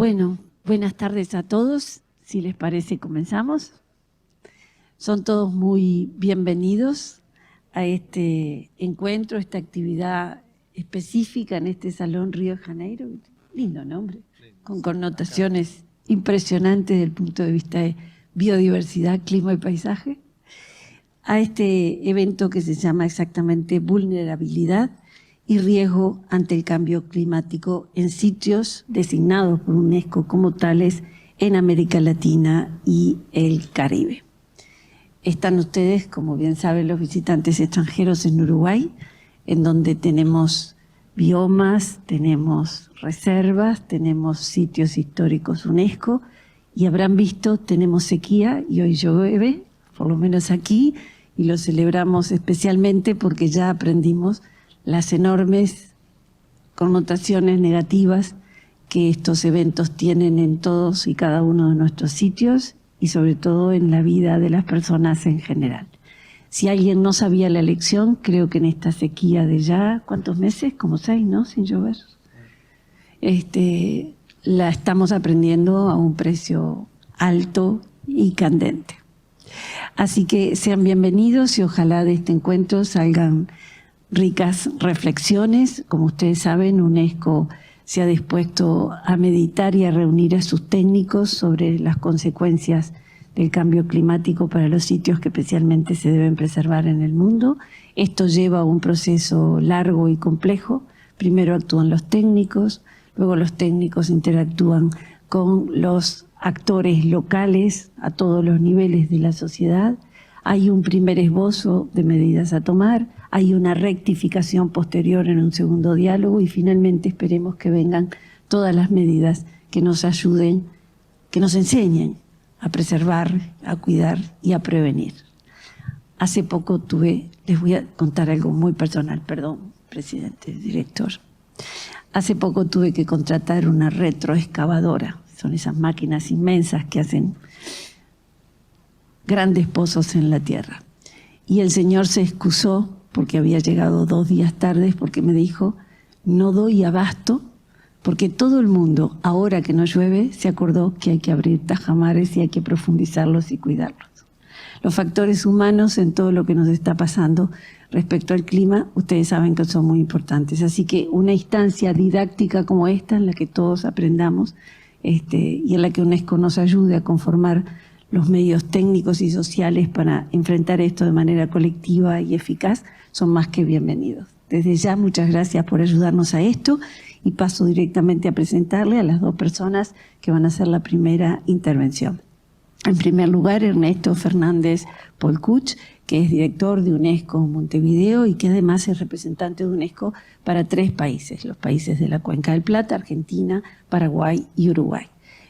Bueno, buenas tardes a todos. Si les parece, comenzamos. Son todos muy bienvenidos a este encuentro, esta actividad específica en este Salón Río de Janeiro. Lindo nombre, con connotaciones impresionantes desde el punto de vista de biodiversidad, clima y paisaje. A este evento que se llama exactamente Vulnerabilidad y riesgo ante el cambio climático en sitios designados por UNESCO como tales en América Latina y el Caribe. Están ustedes, como bien saben los visitantes extranjeros, en Uruguay, en donde tenemos biomas, tenemos reservas, tenemos sitios históricos UNESCO, y habrán visto, tenemos sequía y hoy llueve, por lo menos aquí, y lo celebramos especialmente porque ya aprendimos las enormes connotaciones negativas que estos eventos tienen en todos y cada uno de nuestros sitios y sobre todo en la vida de las personas en general. Si alguien no sabía la lección, creo que en esta sequía de ya, ¿cuántos meses? Como 6, ¿no? Sin llover. La estamos aprendiendo a un precio alto y candente. Así que sean bienvenidos y ojalá de este encuentro salgan ricas reflexiones. Como ustedes saben, UNESCO se ha dispuesto a meditar y a reunir a sus técnicos sobre las consecuencias del cambio climático para los sitios que especialmente se deben preservar en el mundo. Esto lleva a un proceso largo y complejo. Primero actúan los técnicos, luego los técnicos interactúan con los actores locales a todos los niveles de la sociedad. Hay un primer esbozo de medidas a tomar, hay una rectificación posterior en un segundo diálogo y finalmente esperemos que vengan todas las medidas que nos ayuden, que nos enseñen a preservar, a cuidar y a prevenir. Hace poco les voy a contar algo muy personal, perdón, presidente, director. Hace poco tuve que contratar una retroexcavadora, son esas máquinas inmensas que hacen grandes pozos en la tierra. Y el señor se excusó porque había llegado 2 días tarde, porque me dijo, no doy abasto, porque todo el mundo, ahora que no llueve, se acordó que hay que abrir tajamares y hay que profundizarlos y cuidarlos. Los factores humanos en todo lo que nos está pasando respecto al clima, ustedes saben que son muy importantes. Así que una instancia didáctica como esta, en la que todos aprendamos y en la que UNESCO nos ayude a conformar los medios técnicos y sociales para enfrentar esto de manera colectiva y eficaz, son más que bienvenidos. Desde ya, muchas gracias por ayudarnos a esto y paso directamente a presentarle a las 2 personas que van a hacer la primera intervención. En primer lugar, Ernesto Fernández Polcuch, que es director de UNESCO Montevideo y que además es representante de UNESCO para 3 países, los países de la Cuenca del Plata, Argentina, Paraguay y Uruguay.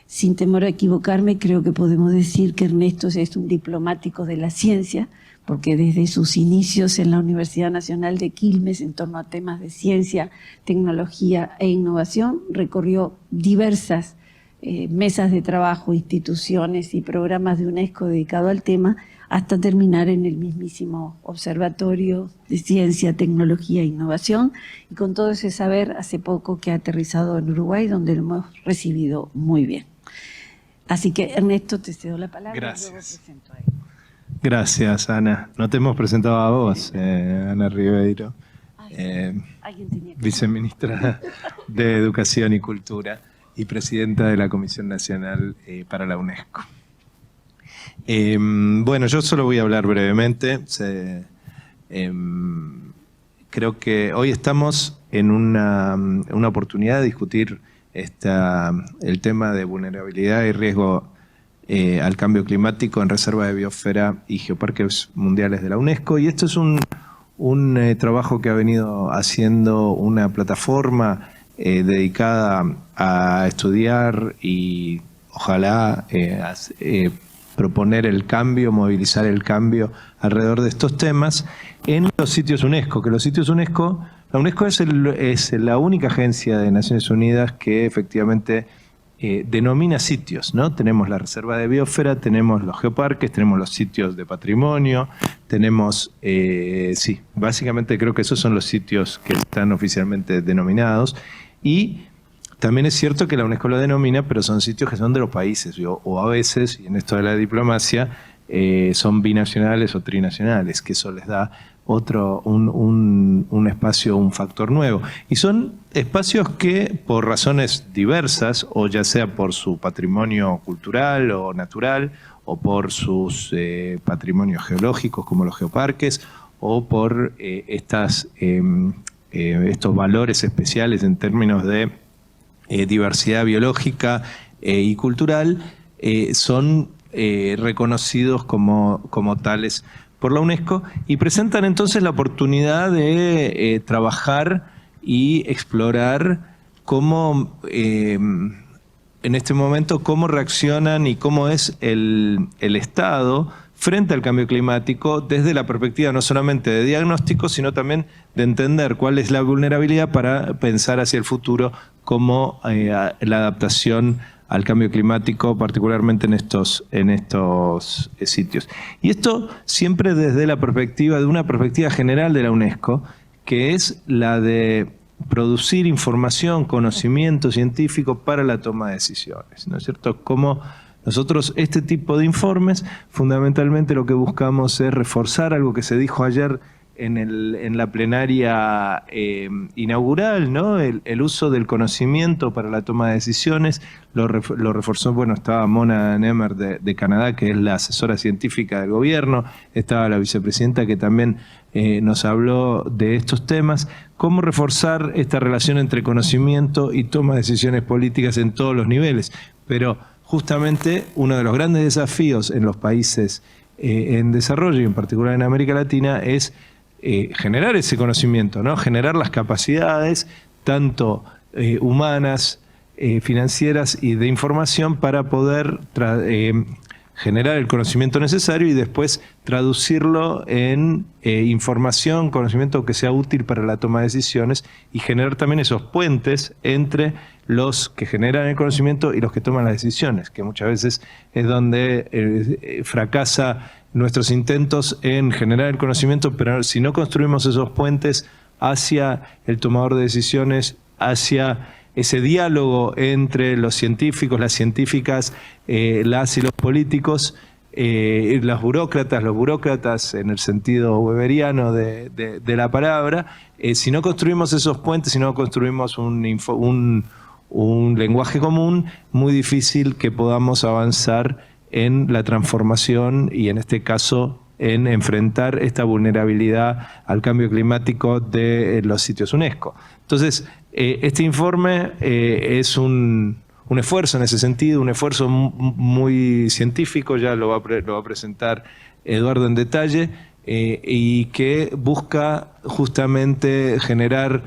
Sin temor a equivocarme, creo que podemos decir que Ernesto es un diplomático de la ciencia, porque desde sus inicios en la Universidad Nacional de Quilmes, en torno a temas de ciencia, tecnología e innovación, recorrió diversas mesas de trabajo, instituciones y programas de UNESCO dedicado al tema, hasta terminar en el mismísimo Observatorio de Ciencia, Tecnología e Innovación, y con todo ese saber, hace poco que ha aterrizado en Uruguay, donde lo hemos recibido muy bien. Así que, Ernesto, te cedo la palabra. Gracias. Gracias, Ana. No te hemos presentado a vos, Ana Ribeiro, viceministra de Educación y Cultura y presidenta de la Comisión Nacional para la UNESCO. Bueno, yo solo voy a hablar brevemente. Creo que hoy estamos en una oportunidad de discutir el tema de vulnerabilidad y riesgo al cambio climático en reserva de biosfera y geoparques mundiales de la UNESCO. Y esto es un trabajo que ha venido haciendo una plataforma dedicada a estudiar y ojalá proponer el cambio, movilizar el cambio alrededor de estos temas en los sitios UNESCO, que los sitios UNESCO, la UNESCO es la única agencia de Naciones Unidas que efectivamente denomina sitios, ¿no? Tenemos la reserva de biosfera, tenemos los geoparques, tenemos los sitios de patrimonio, tenemos, sí, básicamente creo que esos son los sitios que están oficialmente denominados y también es cierto que la UNESCO lo denomina, pero son sitios que son de los países, o a veces, y en esto de la diplomacia, son binacionales o trinacionales, que eso les da un espacio, un factor nuevo. Y son espacios que, por razones diversas, o ya sea por su patrimonio cultural o natural, o por sus patrimonios geológicos como los geoparques, o por estos valores especiales en términos de diversidad biológica y cultural, son reconocidos como tales por la UNESCO y presentan entonces la oportunidad de trabajar y explorar cómo, en este momento, cómo reaccionan y cómo es el Estado frente al cambio climático desde la perspectiva no solamente de diagnóstico, sino también de entender cuál es la vulnerabilidad para pensar hacia el futuro cómo la adaptación al cambio climático, particularmente en estos sitios. Y esto siempre desde la perspectiva, de una perspectiva general de la UNESCO, que es la de producir información, conocimiento científico para la toma de decisiones, ¿no es cierto? Como nosotros este tipo de informes, fundamentalmente lo que buscamos es reforzar algo que se dijo ayer en la plenaria inaugural, ¿no? El uso del conocimiento para la toma de decisiones lo reforzó, bueno, estaba Mona Nemer de Canadá, que es la asesora científica del gobierno, estaba la vicepresidenta que también nos habló de estos temas, cómo reforzar esta relación entre conocimiento y toma de decisiones políticas en todos los niveles, pero justamente uno de los grandes desafíos en los países en desarrollo y en particular en América Latina es generar ese conocimiento, ¿no? Generar las capacidades, tanto humanas, financieras y de información para poder generar el conocimiento necesario y después traducirlo en información, conocimiento que sea útil para la toma de decisiones y generar también esos puentes entre los que generan el conocimiento y los que toman las decisiones, que muchas veces es donde fracasa nuestros intentos en generar el conocimiento, pero si no construimos esos puentes hacia el tomador de decisiones, hacia ese diálogo entre los científicos, las científicas, las y los políticos, los burócratas en el sentido weberiano de la palabra, si no construimos esos puentes, si no construimos un lenguaje común, muy difícil que podamos avanzar en la transformación y en este caso en enfrentar esta vulnerabilidad al cambio climático de los sitios UNESCO. Entonces, este informe es un esfuerzo en ese sentido, un esfuerzo muy científico, ya lo va a presentar Eduardo en detalle, y que busca justamente generar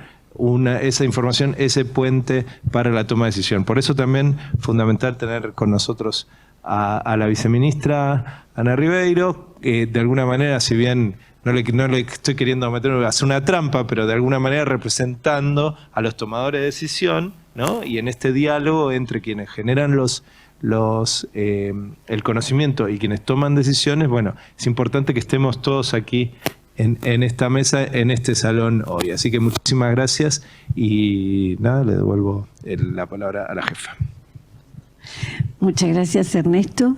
esa información, ese puente para la toma de decisión. Por eso también fundamental tener con nosotros a la viceministra Ana Ribeiro, que de alguna manera, si bien no le estoy queriendo hacer una trampa, pero de alguna manera representando a los tomadores de decisión, ¿no? Y en este diálogo entre quienes generan el conocimiento y quienes toman decisiones, bueno, es importante que estemos todos aquí en esta mesa, en este salón hoy. Así que muchísimas gracias y nada, le devuelvo la palabra a la jefa. Muchas gracias, Ernesto.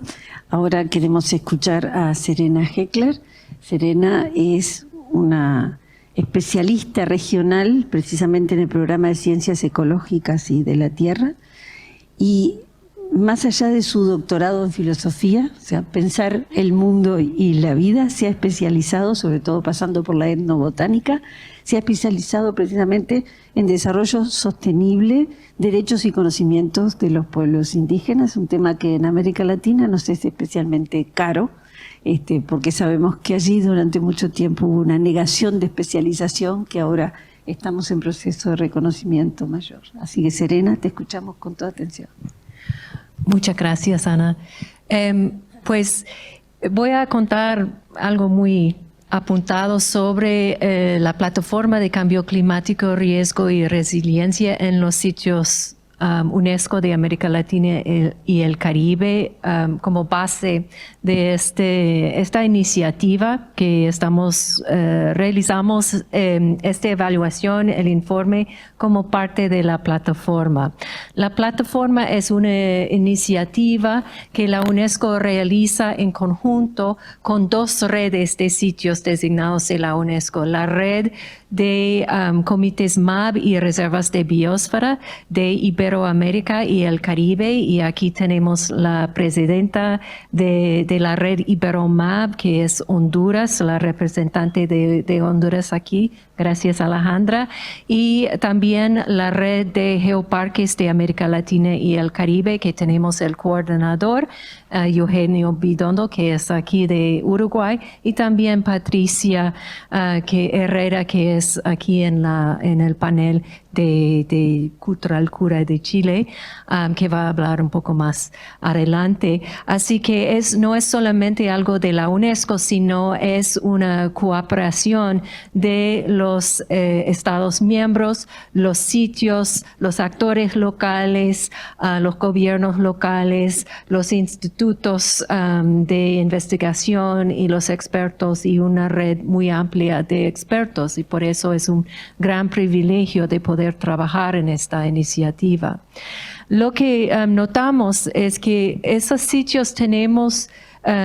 Ahora queremos escuchar a Serena Heckler. Serena es una especialista regional, precisamente en el programa de Ciencias Ecológicas y de la Tierra, y más allá de su doctorado en filosofía, o sea, pensar el mundo y la vida, se ha especializado, sobre todo pasando por la etnobotánica, se ha especializado precisamente en desarrollo sostenible, derechos y conocimientos de los pueblos indígenas, un tema que en América Latina nos es especialmente caro, porque sabemos que allí durante mucho tiempo hubo una negación de especialización que ahora estamos en proceso de reconocimiento mayor. Así que, Serena, te escuchamos con toda atención. Muchas gracias, Ana. Pues voy a contar algo muy apuntado sobre la plataforma de cambio climático, riesgo y resiliencia en los sitios UNESCO de América Latina y el Caribe como base de esta iniciativa que realizamos esta evaluación, el informe, como parte de la plataforma. La plataforma es una iniciativa que la UNESCO realiza en conjunto con 2 redes de sitios designados de la UNESCO. La red de comités MAB y reservas de biosfera de Iberoamérica y el Caribe, y aquí tenemos la presidenta de la red IberoMAB, que es Honduras, la representante de Honduras aquí. Gracias, Alejandra. Y también la red de geoparques de América Latina y el Caribe, que tenemos el coordinador, Eugenio Bidondo, que es aquí de Uruguay, y también Patricia Herrera, que es aquí en el panel de Cultural Cura de Chile, que va a hablar un poco más adelante. Así que no es solamente algo de la UNESCO, sino es una cooperación de los Estados miembros, los sitios, los actores locales, los gobiernos locales, los institutos de investigación y los expertos, y una red muy amplia de expertos, y por eso es un gran privilegio de poder trabajar en esta iniciativa. Lo que notamos es que esos sitios tenemos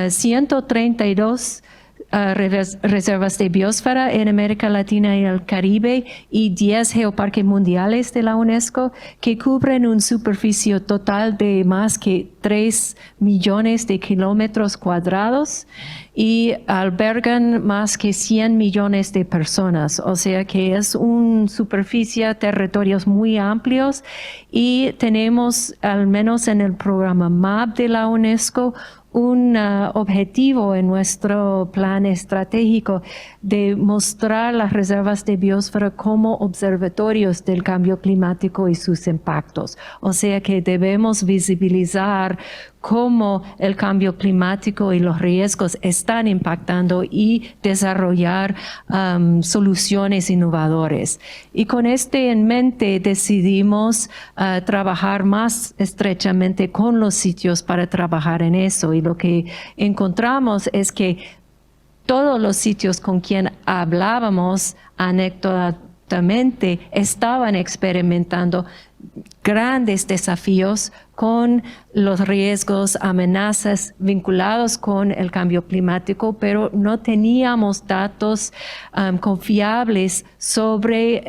132 reservas de biosfera en América Latina y el Caribe y 10 geoparques mundiales de la UNESCO que cubren una superficie total de más que 3 millones de kilómetros cuadrados y albergan más que 100 millones de personas. O sea que es una superficie, territorios muy amplios, y tenemos, al menos en el programa MAB de la UNESCO, un objetivo en nuestro plan estratégico de mostrar las reservas de biosfera como observatorios del cambio climático y sus impactos. O sea que debemos visibilizar cómo el cambio climático y los riesgos están impactando y desarrollar soluciones innovadoras. Y con en mente decidimos trabajar más estrechamente con los sitios para trabajar en eso. Y lo que encontramos es que todos los sitios con quien hablábamos anecdóticamente estaban experimentando grandes desafíos con los riesgos, amenazas vinculados con el cambio climático, pero no teníamos datos confiables sobre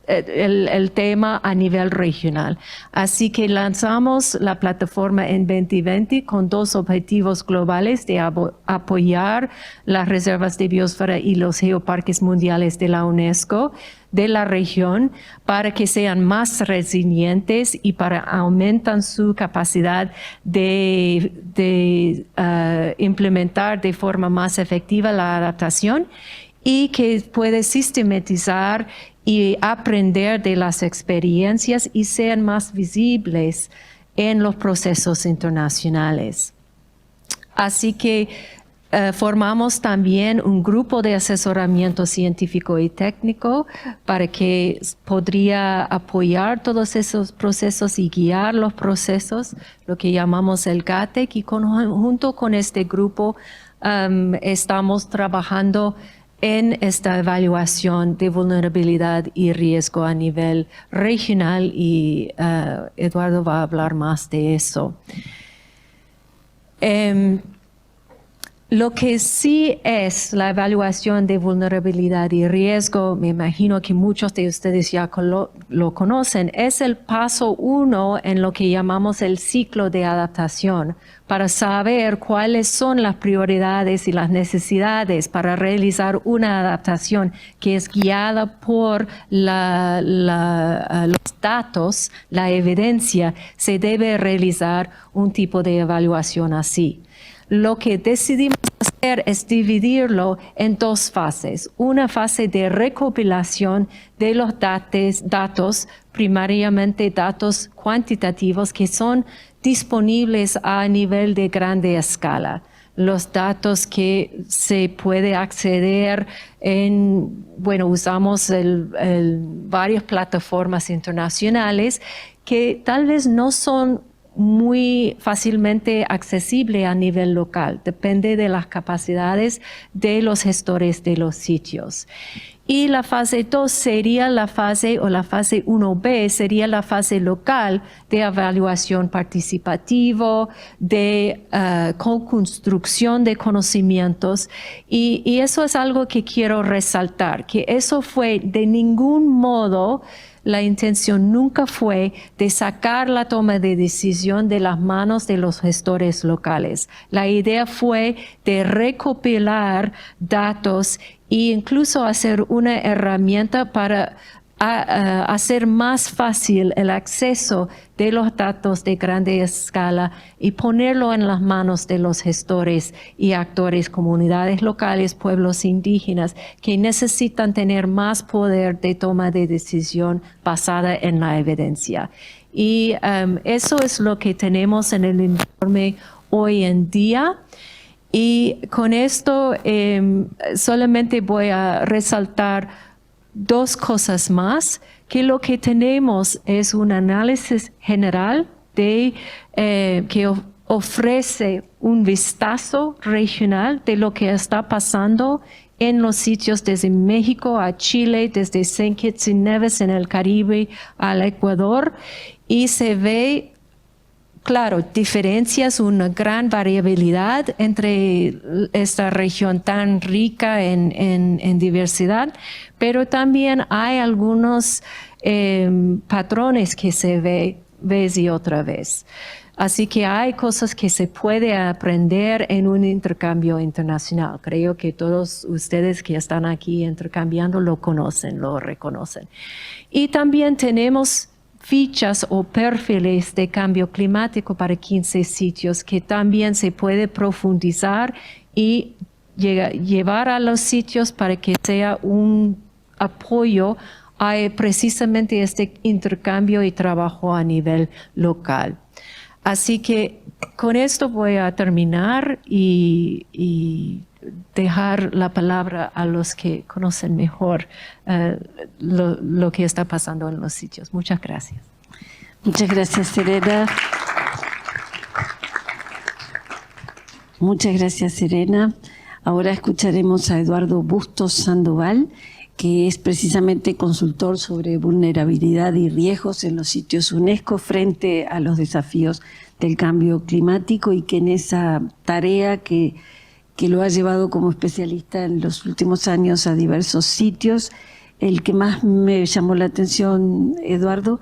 el tema a nivel regional. Así que lanzamos la plataforma en 2020 con 2 objetivos globales de apoyar las reservas de biosfera y los geoparques mundiales de la UNESCO de la región para que sean más resilientes y para aumentar su capacidad de implementar de forma más efectiva la adaptación, y que puede sistematizar y aprender de las experiencias y sean más visibles en los procesos internacionales. Así que formamos también un grupo de asesoramiento científico y técnico para que podría apoyar todos esos procesos y guiar los procesos, lo que llamamos el GATEC, y junto con este grupo estamos trabajando en esta evaluación de vulnerabilidad y riesgo a nivel regional, y Eduardo va a hablar más de eso. Lo que sí es la evaluación de vulnerabilidad y riesgo, me imagino que muchos de ustedes ya lo conocen, es el paso 1 en lo que llamamos el ciclo de adaptación, para saber cuáles son las prioridades y las necesidades para realizar una adaptación que es guiada por los datos, la evidencia. Se debe realizar un tipo de evaluación así. Lo que decidimos hacer es dividirlo en 2 fases. Una fase de recopilación de los datos, primariamente datos cuantitativos que son disponibles a nivel de grande escala. los datos que se puede acceder en, bueno, usamos varias plataformas internacionales que tal vez no son muy fácilmente accesibles a nivel local. Depende de las capacidades de los gestores de los sitios. Y la fase 2 sería la fase 1B, sería la fase local de evaluación participativo, de co-construcción de conocimientos. Y eso es algo que quiero resaltar, que eso fue de ningún modo, la intención nunca fue de sacar la toma de decisión de las manos de los gestores locales. La idea fue de recopilar datos e incluso hacer una herramienta para hacer más fácil el acceso de los datos de grande escala y ponerlo en las manos de los gestores y actores, comunidades locales, pueblos indígenas, que necesitan tener más poder de toma de decisión basada en la evidencia. Y eso es lo que tenemos en el informe hoy en día. Y con esto solamente voy a resaltar dos cosas más, que lo que tenemos es un análisis general que ofrece un vistazo regional de lo que está pasando en los sitios desde México a Chile, desde Saint Kitts y Nevis en el Caribe al Ecuador, y se ve, claro, diferencias, una gran variabilidad entre esta región tan rica en diversidad, pero también hay algunos patrones que se ve vez y otra vez. Así que hay cosas que se puede aprender en un intercambio internacional. Creo que todos ustedes que están aquí intercambiando lo conocen, lo reconocen. Y también tenemos fichas o perfiles de cambio climático para 15 sitios que también se puede profundizar y llevar a los sitios para que sea un apoyo a precisamente este intercambio y trabajo a nivel local. Así que con esto voy a terminar y dejar la palabra a los que conocen mejor lo que está pasando en los sitios. Muchas gracias. Muchas gracias, Serena. Muchas gracias, Serena. Ahora escucharemos a Eduardo Bustos Sandoval, que es precisamente consultor sobre vulnerabilidad y riesgos en los sitios UNESCO frente a los desafíos del cambio climático, y que en esa tarea que lo ha llevado como especialista en los últimos años a diversos sitios. El que más me llamó la atención, Eduardo,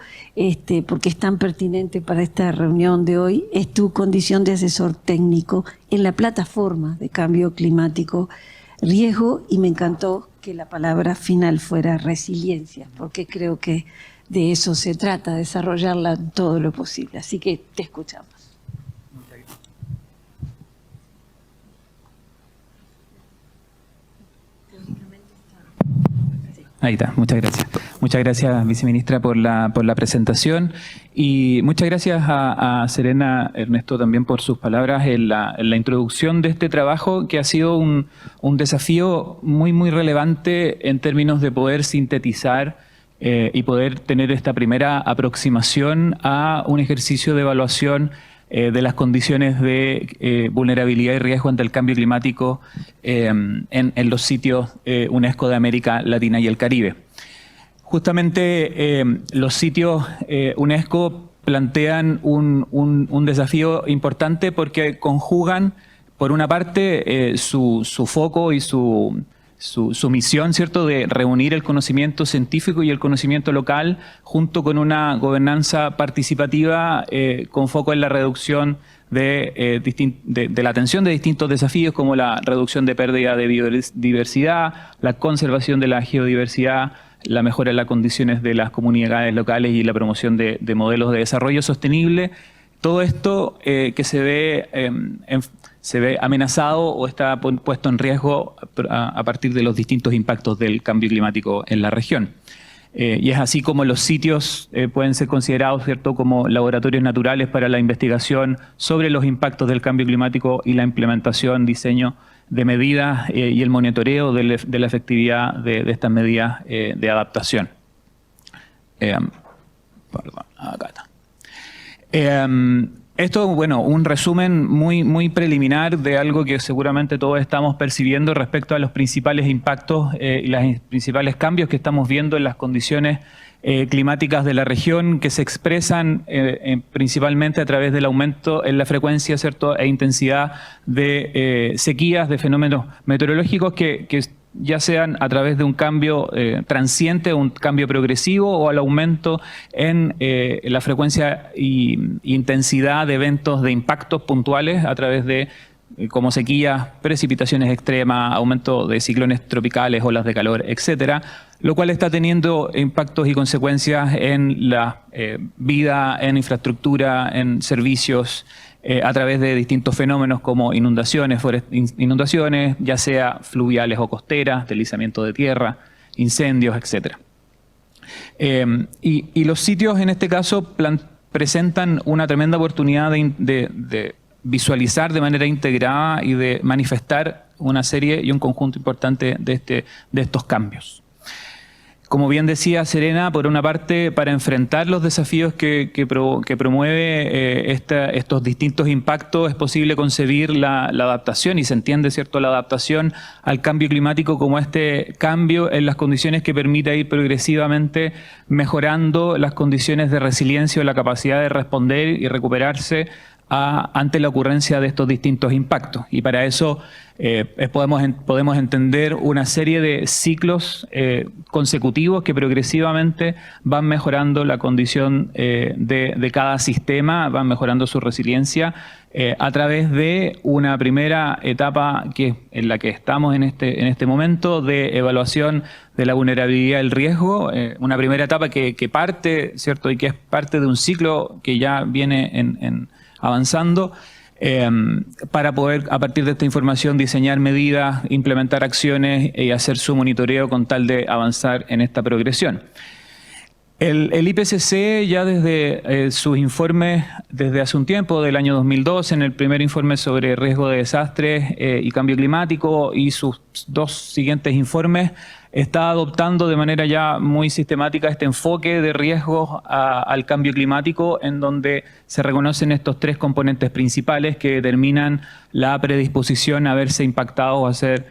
porque es tan pertinente para esta reunión de hoy, es tu condición de asesor técnico en la plataforma de cambio climático riesgo, y me encantó que la palabra final fuera resiliencia, porque creo que de eso se trata, desarrollarla en todo lo posible. Así que te escuchamos. Ahí está, muchas gracias. Muchas gracias, viceministra, por la presentación, y muchas gracias a Serena, Ernesto, también por sus palabras en la introducción de este trabajo, que ha sido un desafío muy, muy relevante en términos de poder sintetizar y poder tener esta primera aproximación a un ejercicio de evaluación de las condiciones de vulnerabilidad y riesgo ante el cambio climático en los sitios UNESCO de América Latina y el Caribe. Justamente los sitios UNESCO plantean un desafío importante, porque conjugan, por una parte, su foco y su misión, ¿cierto?, de reunir el conocimiento científico y el conocimiento local junto con una gobernanza participativa con foco en la reducción de la atención de distintos desafíos, como la reducción de pérdida de biodiversidad, la conservación de la geodiversidad, la mejora de las condiciones de las comunidades locales y la promoción de modelos de desarrollo sostenible. Todo esto que se ve amenazado o está puesto en riesgo a partir de los distintos impactos del cambio climático en la región. Y es así como los sitios pueden ser considerados, ¿cierto?, como laboratorios naturales para la investigación sobre los impactos del cambio climático y la implementación, diseño de medidas y el monitoreo de la efectividad de estas medidas de adaptación. Perdón, acá está. Esto, bueno, un resumen muy preliminar de algo que seguramente todos estamos percibiendo respecto a los principales impactos y los principales cambios que estamos viendo en las condiciones climáticas de la región, que se expresan principalmente a través del aumento en la frecuencia, ¿cierto?, e intensidad de sequías, de fenómenos meteorológicos que ya sean a través de un cambio transiente, un cambio progresivo, o al aumento en la frecuencia e intensidad de eventos de impactos puntuales a través de como sequías, precipitaciones extremas, aumento de ciclones tropicales, olas de calor, etcétera, lo cual está teniendo impactos y consecuencias en la vida, en infraestructura, en servicios, a través de distintos fenómenos como inundaciones, ya sea fluviales o costeras, deslizamiento de tierra, incendios, etc. Y los sitios en este caso presentan una tremenda oportunidad de visualizar de manera integrada y de manifestar una serie y un conjunto importante de estos cambios. Como bien decía Serena, por una parte, para enfrentar los desafíos que promueve estos distintos impactos, es posible concebir la adaptación, y se entiende, ¿cierto?, la adaptación al cambio climático como este cambio en las condiciones que permite ir progresivamente mejorando las condiciones de resiliencia o la capacidad de responder y recuperarse ante la ocurrencia de estos distintos impactos. Y para eso podemos entender una serie de ciclos consecutivos que progresivamente van mejorando la condición de cada sistema, van mejorando su resiliencia a través de una primera etapa en la que estamos en este momento de evaluación de la vulnerabilidad y el riesgo, una primera etapa que parte, ¿cierto?, y que es parte de un ciclo que ya viene avanzando, para poder, a partir de esta información, diseñar medidas, implementar acciones y hacer su monitoreo con tal de avanzar en esta progresión. El IPCC ya desde sus informes, desde hace un tiempo, del año 2002, en el primer informe sobre riesgo de desastres y cambio climático, y sus dos siguientes informes, está adoptando de manera ya muy sistemática este enfoque de riesgos al cambio climático, en donde se reconocen estos tres componentes principales que determinan la predisposición a verse impactados o a ser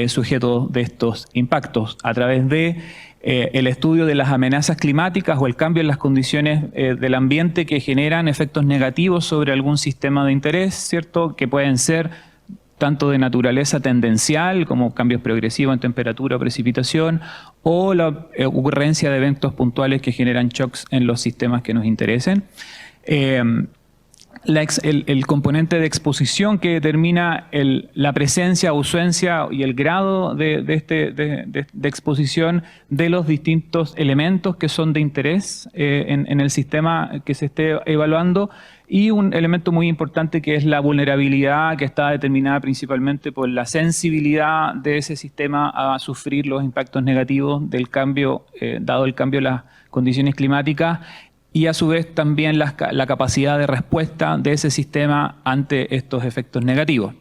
sujetos de estos impactos a través de el estudio de las amenazas climáticas o el cambio en las condiciones del ambiente que generan efectos negativos sobre algún sistema de interés, ¿cierto?, que pueden ser tanto de naturaleza tendencial, como cambios progresivos en temperatura o precipitación, o la ocurrencia de eventos puntuales que generan shocks en los sistemas que nos interesen. El componente de exposición que determina la presencia, ausencia y el grado de exposición de los distintos elementos que son de interés en el sistema que se esté evaluando, y un elemento muy importante que es la vulnerabilidad, que está determinada principalmente por la sensibilidad de ese sistema a sufrir los impactos negativos del cambio, dado el cambio de las condiciones climáticas, y a su vez también la capacidad de respuesta de ese sistema ante estos efectos negativos.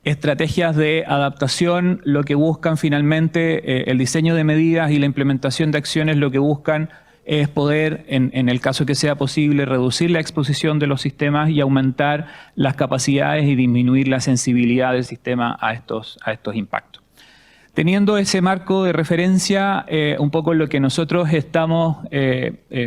Estrategias de adaptación, lo que buscan finalmente, el diseño de medidas y la implementación de acciones, lo que buscan es poder, en el caso que sea posible, reducir la exposición de los sistemas y aumentar las capacidades y disminuir la sensibilidad del sistema a estos impactos. Teniendo ese marco de referencia, un poco lo que nosotros estamos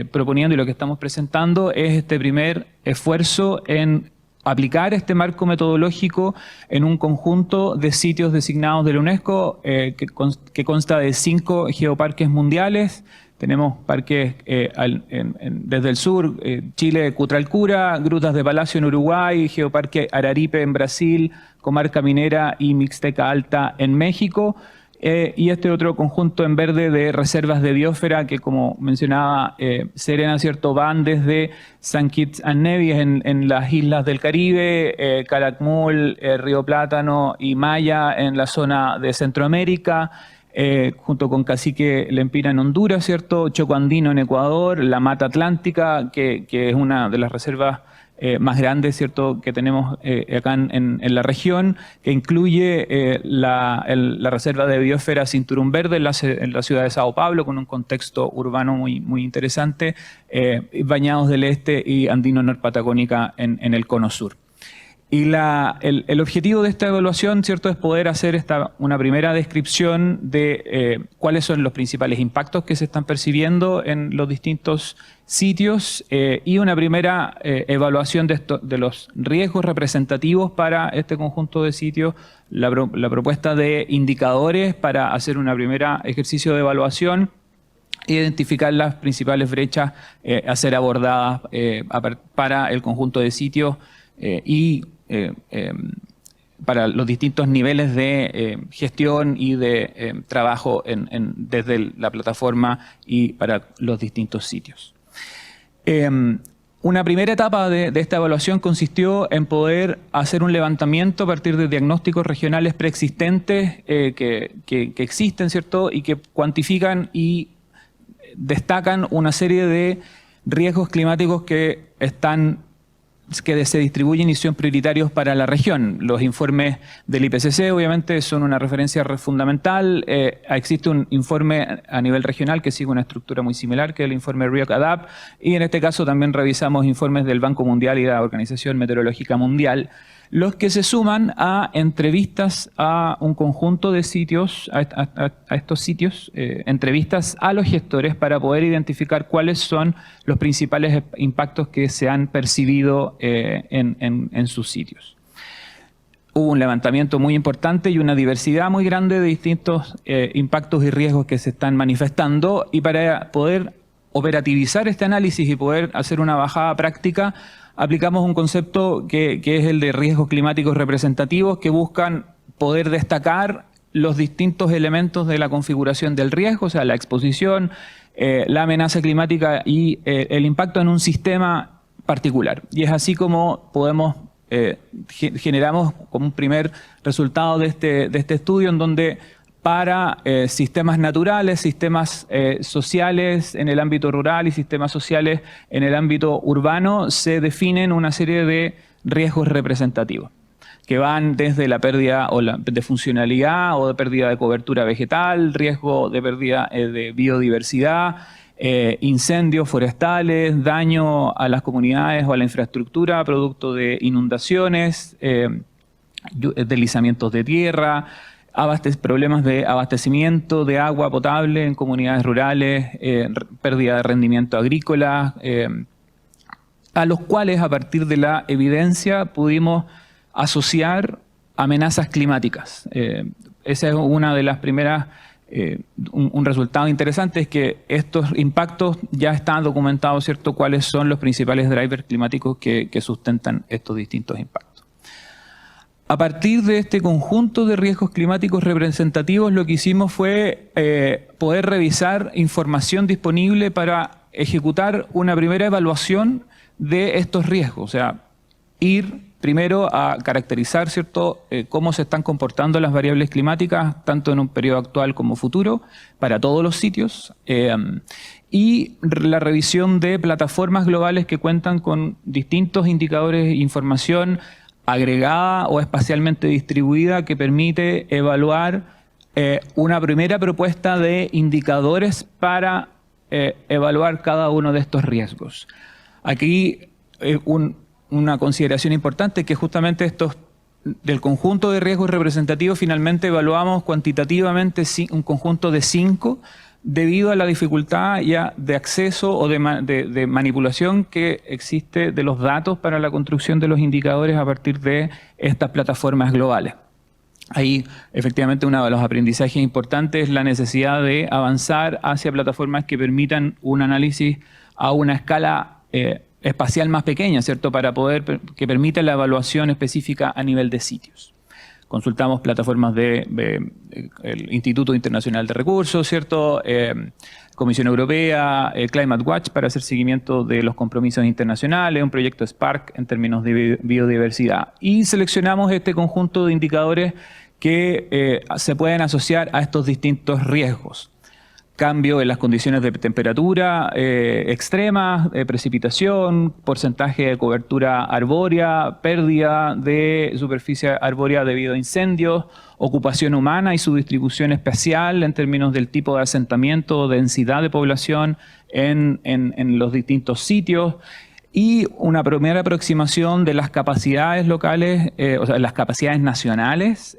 proponiendo y lo que estamos presentando es este primer esfuerzo en aplicar este marco metodológico en un conjunto de sitios designados de la UNESCO que consta de 5 geoparques mundiales. Tenemos parques desde el sur, Chile, Cutralcura, Grutas de Palacio en Uruguay, Geoparque Araripe en Brasil, Comarca Minera y Mixteca Alta en México, y este otro conjunto en verde de reservas de biosfera que, como mencionaba Serena, ¿cierto?, van desde St. Kitts and Nevis en las islas del Caribe, Calakmul, Río Plátano y Maya en la zona de Centroamérica, junto con Cacique Lempira en Honduras, ¿cierto? Choco Andino en Ecuador, la Mata Atlántica, que es una de las reservas más grandes, ¿cierto?, que tenemos acá en la región, que incluye la reserva de biosfera Cinturón Verde en la ciudad de Sao Paulo, con un contexto urbano muy interesante, Bañados del Este y Andino Norpatagónica en el Cono Sur. Y el objetivo de esta evaluación, ¿cierto?, es poder hacer una primera descripción de cuáles son los principales impactos que se están percibiendo en los distintos sitios y una primera evaluación de los riesgos representativos para este conjunto de sitios, la propuesta de indicadores para hacer una primera ejercicio de evaluación, identificar las principales brechas a ser abordadas para el conjunto de sitios y para los distintos niveles de gestión y de trabajo desde la plataforma y para los distintos sitios. Una primera etapa de esta evaluación consistió en poder hacer un levantamiento a partir de diagnósticos regionales preexistentes que existen, ¿cierto?, y que cuantifican y destacan una serie de riesgos climáticos que se distribuyen y son prioritarios para la región. Los informes del IPCC obviamente son una referencia fundamental. Existe un informe a nivel regional que sigue una estructura muy similar, que es el informe RIOC-ADAPT, y en este caso también revisamos informes del Banco Mundial y de la Organización Meteorológica Mundial, los que se suman a entrevistas a un conjunto de sitios, a estos sitios, entrevistas a los gestores para poder identificar cuáles son los principales impactos que se han percibido en sus sitios. Hubo un levantamiento muy importante y una diversidad muy grande de distintos impactos y riesgos que se están manifestando, y para poder operativizar este análisis y poder hacer una bajada práctica, aplicamos un concepto que es el de riesgos climáticos representativos, que buscan poder destacar los distintos elementos de la configuración del riesgo, o sea, la exposición, la amenaza climática y el impacto en un sistema particular. Y es así como generamos como un primer resultado de este estudio, en donde para sistemas naturales, sistemas sociales en el ámbito rural y sistemas sociales en el ámbito urbano, se definen una serie de riesgos representativos, que van desde la pérdida de funcionalidad o de pérdida de cobertura vegetal, riesgo de pérdida de biodiversidad, incendios forestales, daño a las comunidades o a la infraestructura producto de inundaciones, deslizamientos de tierra, problemas de abastecimiento de agua potable en comunidades rurales, pérdida de rendimiento agrícola, a los cuales a partir de la evidencia pudimos asociar amenazas climáticas. Esa es una de las primeras, un resultado interesante es que estos impactos ya están documentados, ¿cierto?, cuáles son los principales drivers climáticos que sustentan estos distintos impactos. A partir de este conjunto de riesgos climáticos representativos, lo que hicimos fue poder revisar información disponible para ejecutar una primera evaluación de estos riesgos. O sea, ir primero a caracterizar, ¿cierto?, cómo se están comportando las variables climáticas, tanto en un periodo actual como futuro, para todos los sitios, y la revisión de plataformas globales que cuentan con distintos indicadores e información agregada o espacialmente distribuida que permite evaluar una primera propuesta de indicadores para evaluar cada uno de estos riesgos. Aquí una consideración importante es que justamente del conjunto de riesgos representativos finalmente evaluamos cuantitativamente un conjunto de 5 debido a la dificultad ya de acceso o de manipulación que existe de los datos para la construcción de los indicadores a partir de estas plataformas globales. Ahí, efectivamente, uno de los aprendizajes importantes es la necesidad de avanzar hacia plataformas que permitan un análisis a una escala espacial más pequeña, ¿cierto?, para que permita la evaluación específica a nivel de sitios. Consultamos plataformas del Instituto Internacional de Recursos, ¿cierto?, Comisión Europea, Climate Watch para hacer seguimiento de los compromisos internacionales, un proyecto Spark en términos de biodiversidad. Y seleccionamos este conjunto de indicadores que se pueden asociar a estos distintos riesgos. Cambio en las condiciones de temperatura extremas, precipitación, porcentaje de cobertura arbórea, pérdida de superficie arbórea debido a incendios, ocupación humana y su distribución espacial en términos del tipo de asentamiento o densidad de población en los distintos sitios, y una primera aproximación de las capacidades locales, o sea, las capacidades nacionales,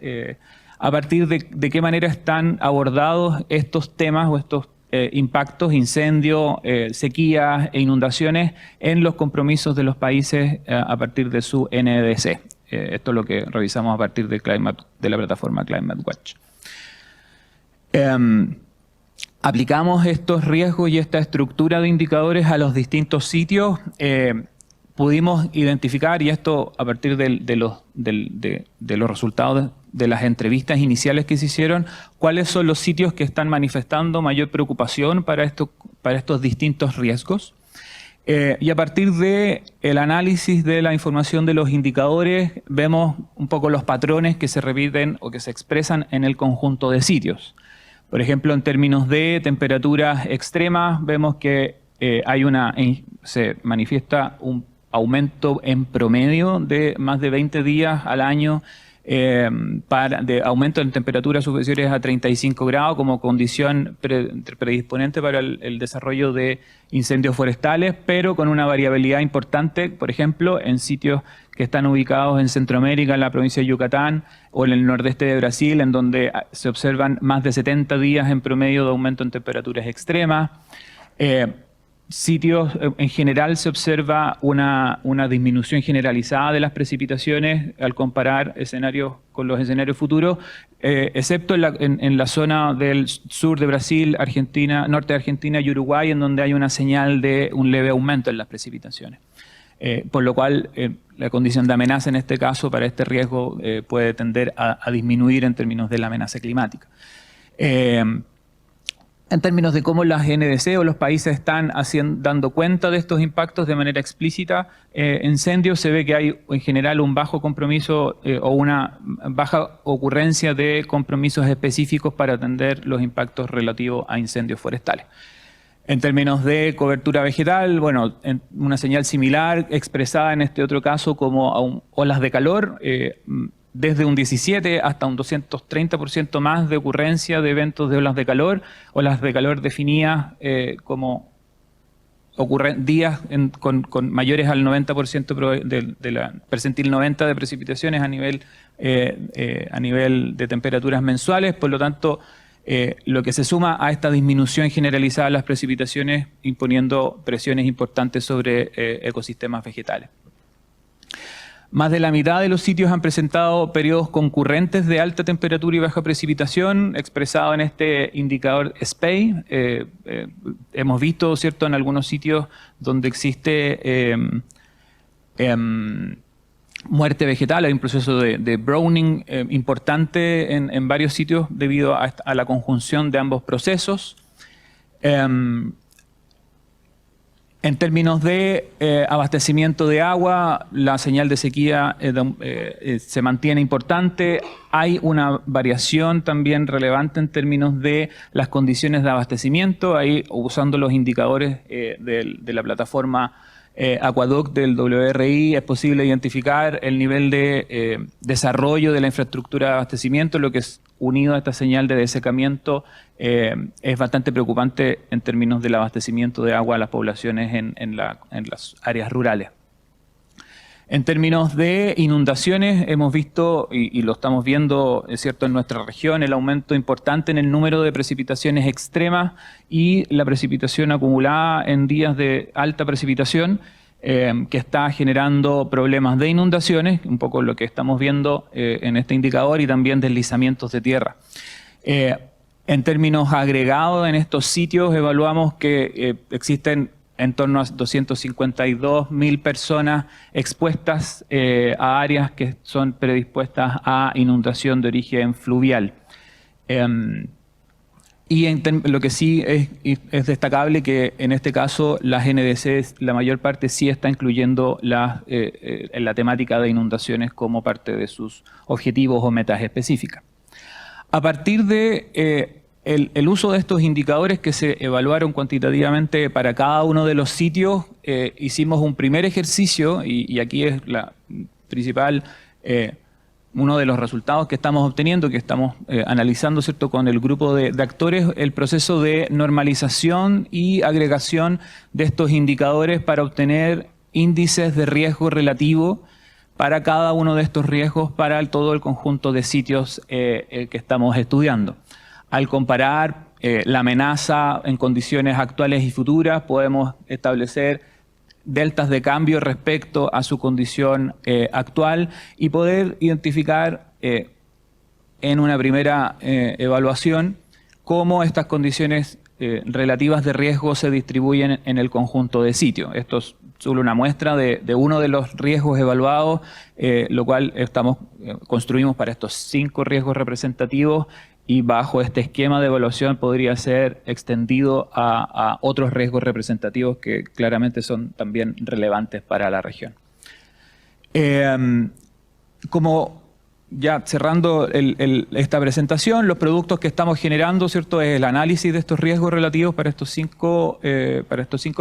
a partir de qué manera están abordados estos temas o estos impactos, incendios, sequías e inundaciones en los compromisos de los países a partir de su NDC. Esto es lo que revisamos a partir de la plataforma Climate Watch. Aplicamos estos riesgos y esta estructura de indicadores a los distintos sitios. Pudimos identificar, y esto a partir de los resultados de las entrevistas iniciales que se hicieron, cuáles son los sitios que están manifestando mayor preocupación para estos distintos riesgos. Y a partir del análisis de la información de los indicadores, vemos un poco los patrones que se repiten o que se expresan en el conjunto de sitios. Por ejemplo, en términos de temperaturas extremas, vemos que se manifiesta un aumento en promedio de más de 20 días al año de aumento en temperaturas superiores a 35 grados como condición predisponente para el desarrollo de incendios forestales, pero con una variabilidad importante, por ejemplo, en sitios que están ubicados en Centroamérica, en la provincia de Yucatán o en el nordeste de Brasil, en donde se observan más de 70 días en promedio de aumento en temperaturas extremas. Sitios, en general se observa una disminución generalizada de las precipitaciones al comparar escenarios con los escenarios futuros, excepto en la zona del sur de Brasil, Argentina, norte de Argentina y Uruguay, en donde hay una señal de un leve aumento en las precipitaciones. Por lo cual, la condición de amenaza en este caso para este riesgo puede tender a disminuir en términos de la amenaza climática. En términos de cómo las NDC o los países están dando cuenta de estos impactos de manera explícita, incendios, se ve que hay en general un bajo compromiso o una baja ocurrencia de compromisos específicos para atender los impactos relativos a incendios forestales. En términos de cobertura vegetal, bueno, una señal similar expresada en este otro caso como olas de calor, desde un 17 hasta un 230% más de ocurrencia de eventos de olas de calor definidas como días con mayores al 90% de la percentil 90 de precipitaciones a nivel de temperaturas mensuales. Por lo tanto, lo que se suma a esta disminución generalizada de las precipitaciones, imponiendo presiones importantes sobre ecosistemas vegetales. Más de la mitad de los sitios han presentado periodos concurrentes de alta temperatura y baja precipitación, expresado en este indicador SPEI. Hemos visto, ¿cierto?, en algunos sitios donde existe muerte vegetal, hay un proceso de browning importante en varios sitios debido a la conjunción de ambos procesos. En términos de abastecimiento de agua, la señal de sequía se mantiene importante. Hay una variación también relevante en términos de las condiciones de abastecimiento. Ahí, usando los indicadores de la plataforma Aquadoc del WRI, es posible identificar el nivel de desarrollo de la infraestructura de abastecimiento, lo que es unido a esta señal de desecamiento es bastante preocupante en términos del abastecimiento de agua a las poblaciones en las áreas rurales. En términos de inundaciones, hemos visto, y lo estamos viendo, es cierto, en nuestra región, el aumento importante en el número de precipitaciones extremas y la precipitación acumulada en días de alta precipitación, que está generando problemas de inundaciones, un poco lo que estamos viendo en este indicador, y también deslizamientos de tierra. En términos agregados en estos sitios, evaluamos que existen en torno a 252.000 personas expuestas a áreas que son predispuestas a inundación de origen fluvial. Y lo que sí es destacable que en este caso las NDC, la mayor parte sí está incluyendo en la temática de inundaciones como parte de sus objetivos o metas específicas. A partir de el uso de estos indicadores que se evaluaron cuantitativamente para cada uno de los sitios, hicimos un primer ejercicio y aquí es la principal, uno de los resultados que estamos obteniendo, que estamos analizando, ¿cierto?, con el grupo de actores, el proceso de normalización y agregación de estos indicadores para obtener índices de riesgo relativo para cada uno de estos riesgos para todo el conjunto de sitios que estamos estudiando. Al comparar la amenaza en condiciones actuales y futuras, podemos establecer deltas de cambio respecto a su condición actual y poder identificar en una primera evaluación cómo estas condiciones relativas de riesgo se distribuyen en el conjunto de sitios. Esto es solo una muestra de uno de los riesgos evaluados, lo cual construimos para estos 5 riesgos representativos, y bajo este esquema de evaluación podría ser extendido a otros riesgos representativos que claramente son también relevantes para la región. Como ya cerrando esta presentación, los productos que estamos generando, ¿cierto?, es el análisis de estos riesgos relativos para estos 5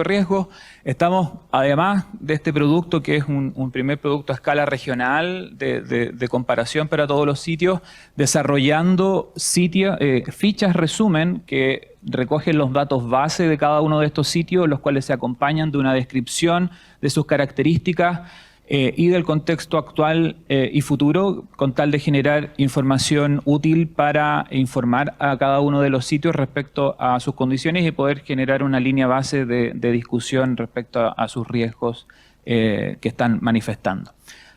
riesgos. Estamos, además de este producto, que es un primer producto a escala regional de comparación para todos los sitios, desarrollando fichas resumen que recogen los datos base de cada uno de estos sitios, los cuales se acompañan de una descripción de sus características y del contexto actual y futuro, con tal de generar información útil para informar a cada uno de los sitios respecto a sus condiciones y poder generar una línea base de discusión respecto a sus riesgos que están manifestando.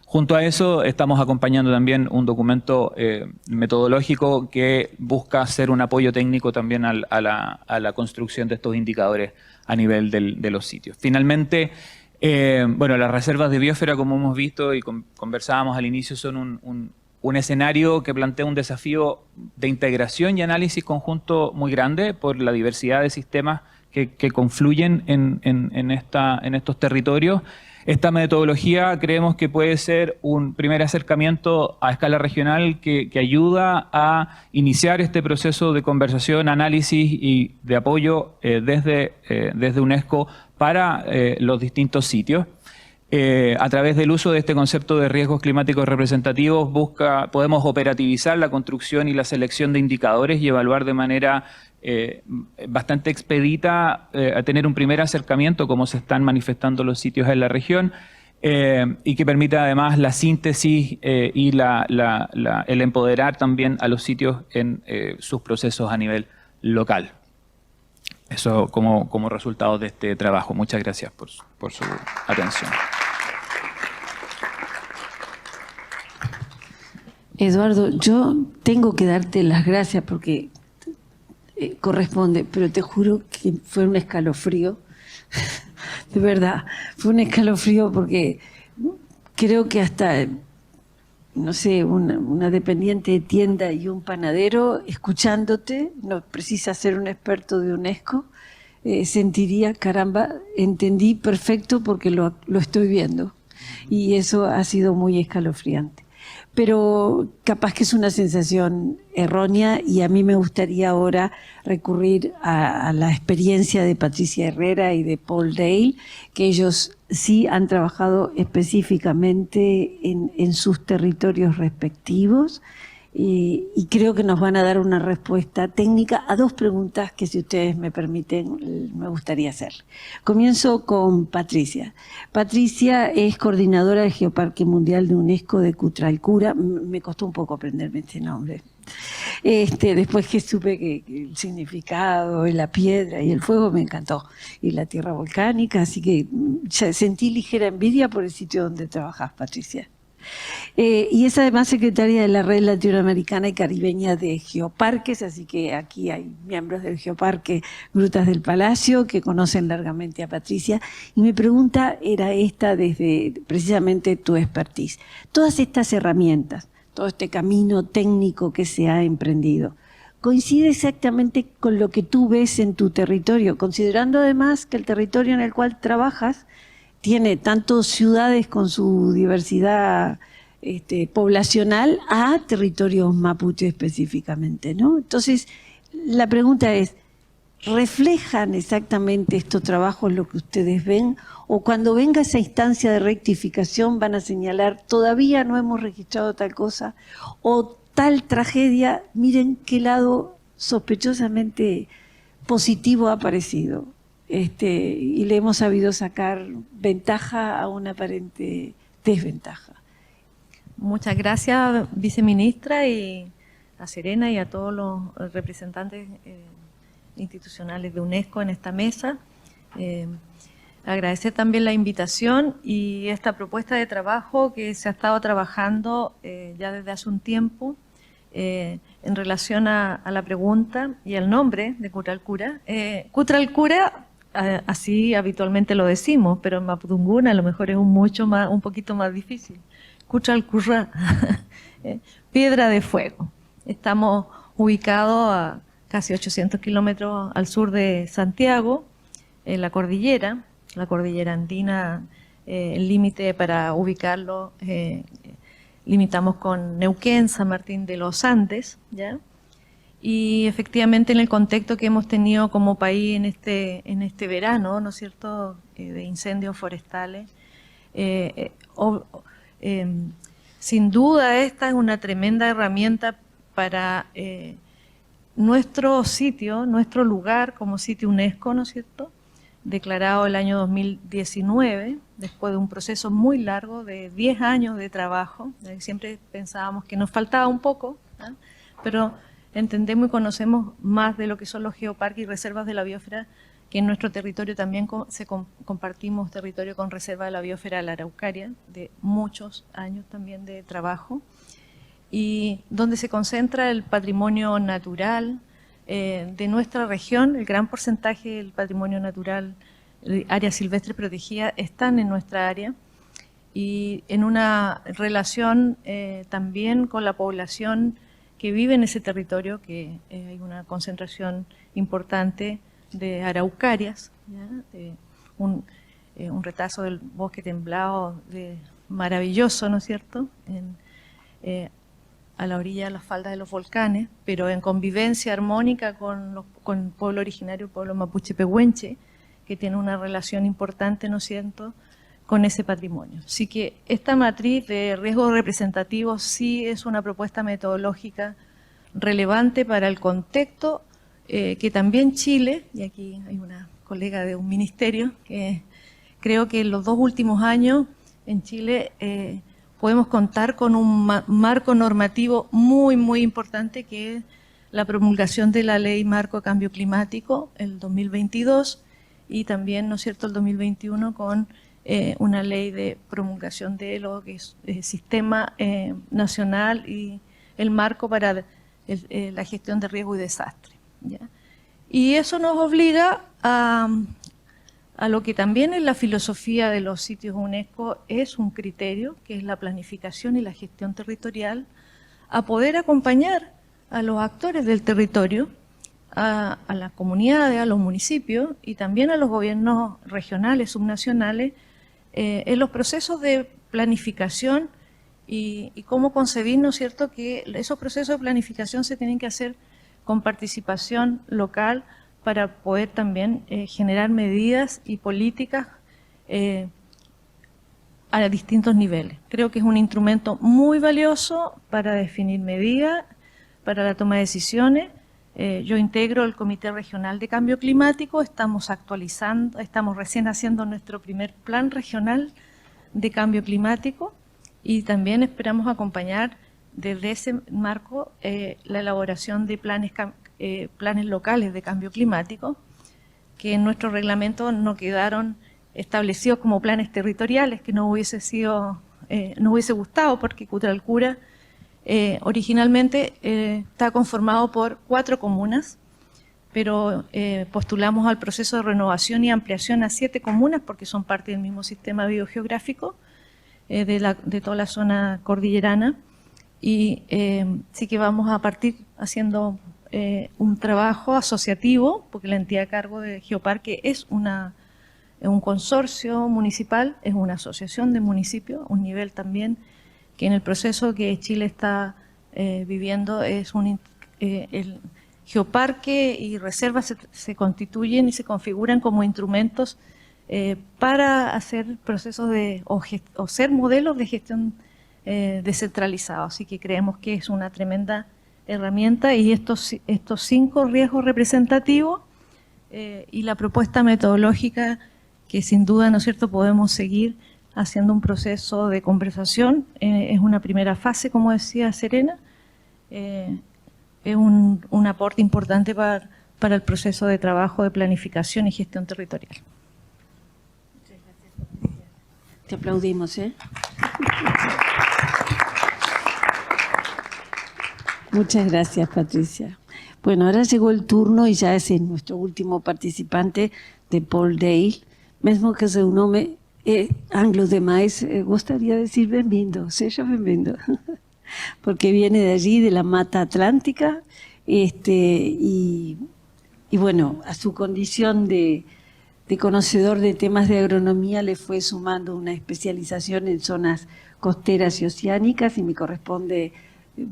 Junto a eso, estamos acompañando también un documento metodológico que busca ser un apoyo técnico también a la construcción de estos indicadores a nivel de los sitios. Finalmente, bueno, las reservas de biosfera, como hemos visto y conversábamos al inicio, son un escenario que plantea un desafío de integración y análisis conjunto muy grande por la diversidad de sistemas que confluyen en estos territorios. Esta metodología creemos que puede ser un primer acercamiento a escala regional que ayuda a iniciar este proceso de conversación, análisis y de apoyo desde UNESCO para los distintos sitios. A través del uso de este concepto de riesgos climáticos representativos podemos operativizar la construcción y la selección de indicadores y evaluar de manera bastante expedita a tener un primer acercamiento como se están manifestando los sitios en la región y que permita además la síntesis y el empoderar también a los sitios en sus procesos a nivel local. Eso como resultado de este trabajo. Muchas gracias por su atención. Eduardo, yo tengo que darte las gracias porque corresponde, pero te juro que fue un escalofrío. De verdad, fue un escalofrío porque creo que hasta, no sé, una dependiente de tienda y un panadero, escuchándote, no precisa ser un experto de UNESCO, sentiría, caramba, entendí perfecto porque lo estoy viendo. Y eso ha sido muy escalofriante. Pero capaz que es una sensación errónea y a mí me gustaría ahora recurrir a la experiencia de Patricia Herrera y de Paul Dale, que ellos sí han trabajado específicamente en sus territorios respectivos y creo que nos van a dar una respuesta técnica a 2 preguntas que, si ustedes me permiten, me gustaría hacer. Comienzo con Patricia. Patricia es coordinadora del Geoparque Mundial de UNESCO de Cutralcura. Me costó un poco aprenderme este nombre. Después que supe que el significado y la piedra y el fuego me encantó, y la tierra volcánica, así que sentí ligera envidia por el sitio donde trabajas, Patricia. Y es además secretaria de la Red Latinoamericana y Caribeña de Geoparques, así que aquí hay miembros del Geoparque Grutas del Palacio que conocen largamente a Patricia. Y mi pregunta era esta desde precisamente tu expertise. Todas estas herramientas, todo este camino técnico que se ha emprendido, ¿coincide exactamente con lo que tú ves en tu territorio? Considerando además que el territorio en el cual trabajas tiene tanto ciudades con su diversidad poblacional a territorios mapuche específicamente, ¿no? Entonces, la pregunta es, ¿reflejan exactamente estos trabajos lo que ustedes ven? ¿O cuando venga esa instancia de rectificación van a señalar, todavía no hemos registrado tal cosa? ¿O tal tragedia, miren qué lado sospechosamente positivo ha aparecido? Y le hemos sabido sacar ventaja a una aparente desventaja. Muchas gracias, viceministra, y a Serena y a todos los representantes institucionales de UNESCO en esta mesa. Agradecer también la invitación y esta propuesta de trabajo que se ha estado trabajando ya desde hace un tiempo en relación a la pregunta y al nombre de Cutralcura. Cutralcura, así habitualmente lo decimos, pero en mapudungún a lo mejor es un poquito más difícil. Cutralcurra, piedra de fuego. Estamos ubicados a casi 800 kilómetros al sur de Santiago, en la cordillera andina. El límite para ubicarlo, limitamos con Neuquén, San Martín de los Andes, ¿ya? Y efectivamente en el contexto que hemos tenido como país en este verano, ¿no es cierto?, de incendios forestales, sin duda esta es una tremenda herramienta para nuestro sitio, nuestro lugar como sitio UNESCO, ¿no es cierto?, declarado el año 2019, después de un proceso muy largo de 10 años de trabajo. Siempre pensábamos que nos faltaba un poco, ¿eh? Pero entendemos y conocemos más de lo que son los geoparques y reservas de la biosfera, que en nuestro territorio también compartimos territorio con reserva de la biosfera de la Araucaria, de muchos años también de trabajo, y donde se concentra el patrimonio natural de nuestra región. El gran porcentaje del patrimonio natural, áreas silvestres protegidas, están en nuestra área, y en una relación también con la población que vive en ese territorio, que hay una concentración importante de araucarias, ¿ya? Un retazo del bosque templado maravilloso, ¿no es cierto?, a la orilla de las faldas de los volcanes, pero en convivencia armónica con el pueblo originario, el pueblo mapuche pehuenche, que tiene una relación importante, ¿no es cierto?, con ese patrimonio. Así que esta matriz de riesgos representativos sí es una propuesta metodológica relevante para el contexto que también Chile, y aquí hay una colega de un ministerio, que creo que en los 2 últimos años en Chile podemos contar con un marco normativo muy, muy importante, que es la promulgación de la Ley Marco de Cambio Climático, el 2022, y también, ¿no es cierto?, el 2021 con una ley de promulgación de lo que es el sistema nacional y el marco para la gestión de riesgo y desastre, ¿ya? Y eso nos obliga a lo que también en la filosofía de los sitios UNESCO es un criterio, que es la planificación y la gestión territorial, a poder acompañar a los actores del territorio, a las comunidades, a los municipios y también a los gobiernos regionales, subnacionales, en los procesos de planificación y cómo concebir, ¿no es cierto?, que esos procesos de planificación se tienen que hacer con participación local para poder también generar medidas y políticas a distintos niveles. Creo que es un instrumento muy valioso para definir medidas, para la toma de decisiones. Yo integro el Comité Regional de Cambio Climático, estamos recién haciendo nuestro primer plan regional de cambio climático, y también esperamos acompañar desde ese marco la elaboración de planes locales de cambio climático, que en nuestro reglamento no quedaron establecidos como planes territoriales, que no hubiese gustado, porque Cutralcura originalmente está conformado por 4 comunas, pero postulamos al proceso de renovación y ampliación a 7 comunas, porque son parte del mismo sistema biogeográfico de toda la zona cordillerana, y sí que vamos a partir haciendo un trabajo asociativo, porque la entidad a cargo de Geoparque es un consorcio municipal, es una asociación de municipios, un nivel también que en el proceso que Chile está viviendo es el geoparque y reservas se constituyen y se configuran como instrumentos para hacer procesos o ser modelos de gestión descentralizados. Así que creemos que es una tremenda herramienta, y estos 5 riesgos representativos y la propuesta metodológica que sin duda, ¿no es cierto?, podemos seguir haciendo un proceso de conversación. Es una primera fase, como decía Serena. Es un aporte importante para el proceso de trabajo de planificación y gestión territorial. Muchas gracias, Patricia. Te aplaudimos, ¿eh? Muchas gracias, Patricia. Bueno, ahora llegó el turno, y ya es nuestro último participante, de Paul Dale. Mesmo que seu nome é anglo demais, gostaria de decir bem-vindo, seja bem-vindo, porque viene de allí, de la Mata Atlántica, y bueno, a su condición de conocedor de temas de agronomía le fue sumando una especialización en zonas costeras y oceánicas, y me corresponde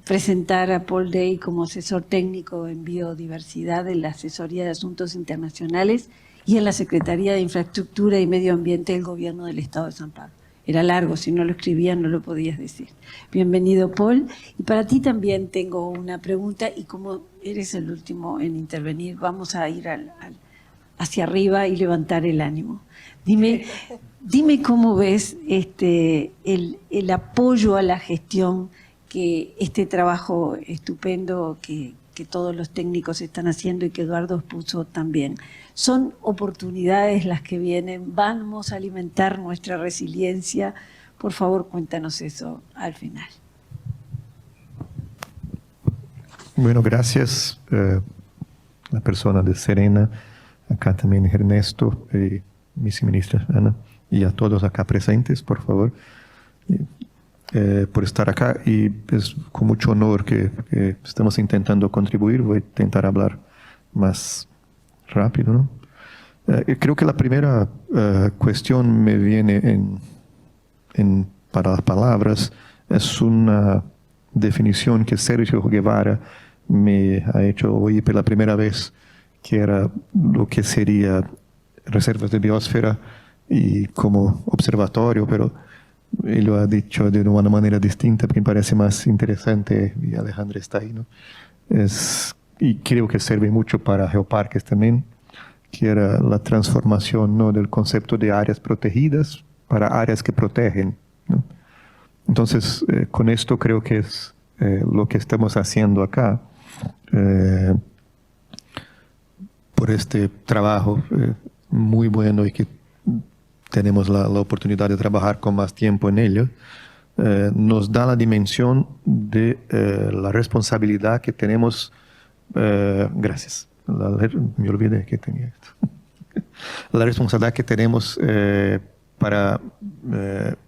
presentar a Paul Day como asesor técnico en biodiversidad en la Asesoría de Asuntos Internacionales y en la Secretaría de Infraestructura y Medio Ambiente del Gobierno del Estado de San Pablo. Era largo, si no lo escribías no lo podías decir. Bienvenido, Paul. Y para ti también tengo una pregunta, y como eres el último en intervenir, vamos a ir hacia arriba y levantar el ánimo. Dime cómo ves el apoyo a la gestión que este trabajo estupendo que todos los técnicos están haciendo y que Eduardo expuso también. Son oportunidades las que vienen, vamos a alimentar nuestra resiliencia. Por favor, cuéntanos eso al final. Bueno, gracias la persona de Serena, acá también Ernesto, viceministra Ana, y a todos acá presentes, por favor, por estar acá, y es con mucho honor que estamos intentando contribuir. Voy a intentar hablar más rápido, ¿no? Creo que la primera cuestión me viene para las palabras, es una definición que Sergio Guevara me ha hecho oír por la primera vez, que era lo que sería reservas de biosfera y como observatorio, pero él lo ha dicho de una manera distinta, que me parece más interesante, y Alejandra está ahí, ¿no? Y creo que sirve mucho para geoparques también, que era la transformación, ¿no?, del concepto de áreas protegidas para áreas que protegen, ¿no? Entonces, con esto creo que es lo que estamos haciendo acá, por este trabajo muy bueno, y que tenemos la oportunidad de trabajar con más tiempo en ello, nos da la dimensión de la responsabilidad que tenemos. Gracias. Me olvidé que tenía esto. La responsabilidad que tenemos para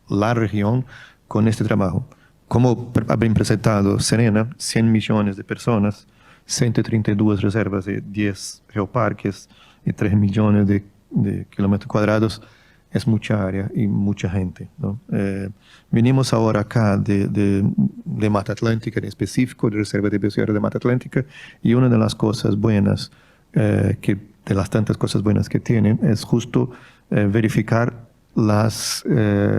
la región con este trabajo. Como ha bien presentado Serena, 100 millones de personas, 132 reservas de 10 geoparques y 3 millones de kilómetros cuadrados. Es mucha área y mucha gente, ¿no? Venimos ahora acá de Mata Atlántica en específico, de Reserva de Biosfera de Mata Atlántica, y una de las cosas buenas, de las tantas cosas buenas que tienen, es justo verificar las